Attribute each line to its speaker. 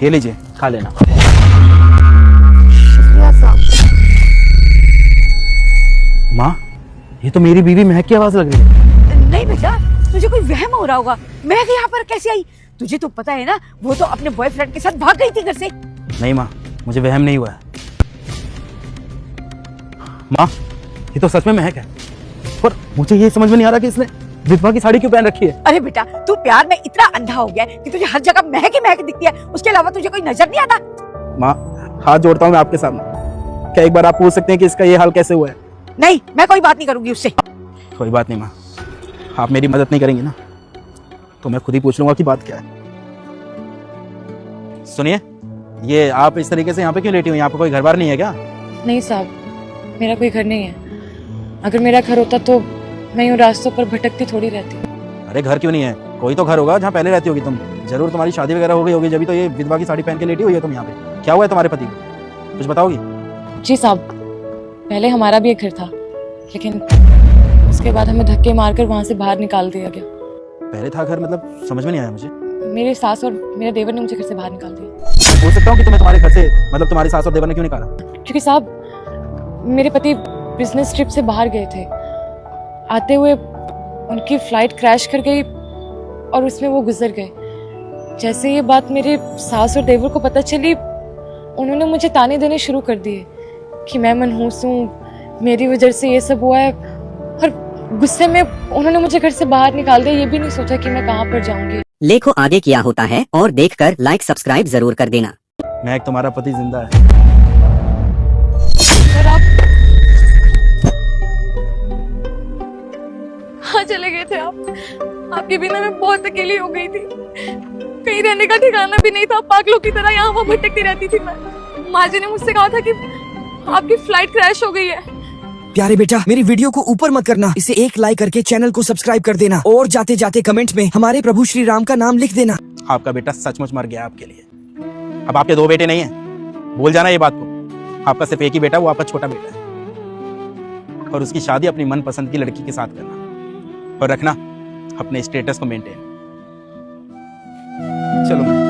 Speaker 1: ये लीजिए, खा लेना। माँ, ये तो मेरी बीवी महक की आवाज लग रही है।
Speaker 2: नहीं बेटा, तुझे कोई वहम हो रहा होगा। महक यहाँ पर कैसे आई? तुझे तो पता है ना, वो तो अपने बॉयफ्रेंड के साथ भाग गई थी घर से।
Speaker 1: नहीं माँ, मुझे वहम नहीं हुआ है। माँ, ये तो सच में महक है, पर मुझे ये समझ में नहीं आ रहा कि इसने विधवा की साड़ी क्यों पहन रखी है।
Speaker 2: अरे बेटा, तू प्यार में इतना अंधा हो गया है कि तुझे हर जगह महक ही महक दिखती है, उसके अलावा तुझे कोई नजर नहीं आता।
Speaker 1: माँ, हाथ जोड़ता हूँ मैं आपके सामने, क्या एक बार आप पूछ सकते हैं कि इसका ये हाल कैसे हुआ है?
Speaker 2: नहीं, मैं कोई बात नहीं करूंगी उससे।
Speaker 1: कोई बात नहीं माँ, आप मेरी मदद नहीं करेंगी ना, तो मैं खुद ही पूछ लूंगा कि बात क्या है। सुनिए, ये आप इस तरीके से यहाँ पे क्यों लेटी हुई? यहाँ पे कोई घर बार नहीं है क्या?
Speaker 3: नहीं साहब, मेरा कोई घर नहीं है। अगर मेरा घर होता तो मैं यूँ रास्तों पर भटकती थोड़ी रहती।
Speaker 1: अरे घर क्यों नहीं है? कोई तो घर होगा जहाँ पहले रहती होगी तुम। जरूर तुम्हारी शादी वगैरह हो गई होगी, जब तो ये विधवा की साड़ी पहन के लेटी हुई है तुम यहाँ पे। क्या हुआ है तुम्हारे पति को, कुछ बताओगी?
Speaker 3: जी साहब, पहले हमारा भी एक घर था, लेकिन उसके बाद हमें धक्के मारकर वहाँ से बाहर निकाल दिया गया।
Speaker 1: पहले था घर मतलब समझ में नहीं आया मुझे।
Speaker 3: मेरे सास और मेरे देवर ने मुझे घर से बाहर निकाल दिया।
Speaker 1: मैं पूछ सकता हूँ कि तुम्हें तुम्हारे घर से मतलब तुम्हारी सास और देवर ने क्यों निकाला?
Speaker 3: क्योंकि साहब, मेरे पति बिजनेस ट्रिप से बाहर गए थे। आते हुए उनकी फ्लाइट क्रैश कर गई और उसमें वो गुजर गए। जैसे ये बात मेरे सास और देवर को पता चली, उन्होंने मुझे ताने देने शुरू कर दिए कि मैं मनहूस हूँ, मेरी वजह से ये सब हुआ है। और गुस्से में उन्होंने मुझे घर से बाहर निकाल दिया, ये भी नहीं सोचा कि मैं कहाँ पर जाऊंगी।
Speaker 4: लेखो आगे क्या होता है और देखकर लाइक सब्सक्राइब जरूर कर देना।
Speaker 1: महक, तुम्हारा पति जिंदा है।
Speaker 3: और आप कहाँ चले गए थे? आपके बिना मैं बहुत अकेली हो गई थी। कहीं रहने का ठिकाना भी नहीं था, पागलों की तरह यहाँ वहाँ भटकती रहती थी मैं। माँ जी ने मुझसे कहा था कि आपकी फ्लाइट क्रैश हो गई है।
Speaker 5: प्यारे बेटा, मेरी वीडियो को ऊपर मत करना, इसे एक लाइक करके चैनल को सब्सक्राइब कर देना और जाते जाते कमेंट में हमारे प्रभु श्री राम का नाम लिख देना।
Speaker 1: आपका बेटा सचमुच मर गया आपके लिए। अब आपके दो बेटे नहीं हैं, भूल जाना ये बात को। आपका सिर्फ एक ही बेटा, वो आपका छोटा बेटा है, और उसकी शादी अपनी मनपसंद की लड़की के साथ करना और रखना अपने स्टेटस को मेंटेन। चलो।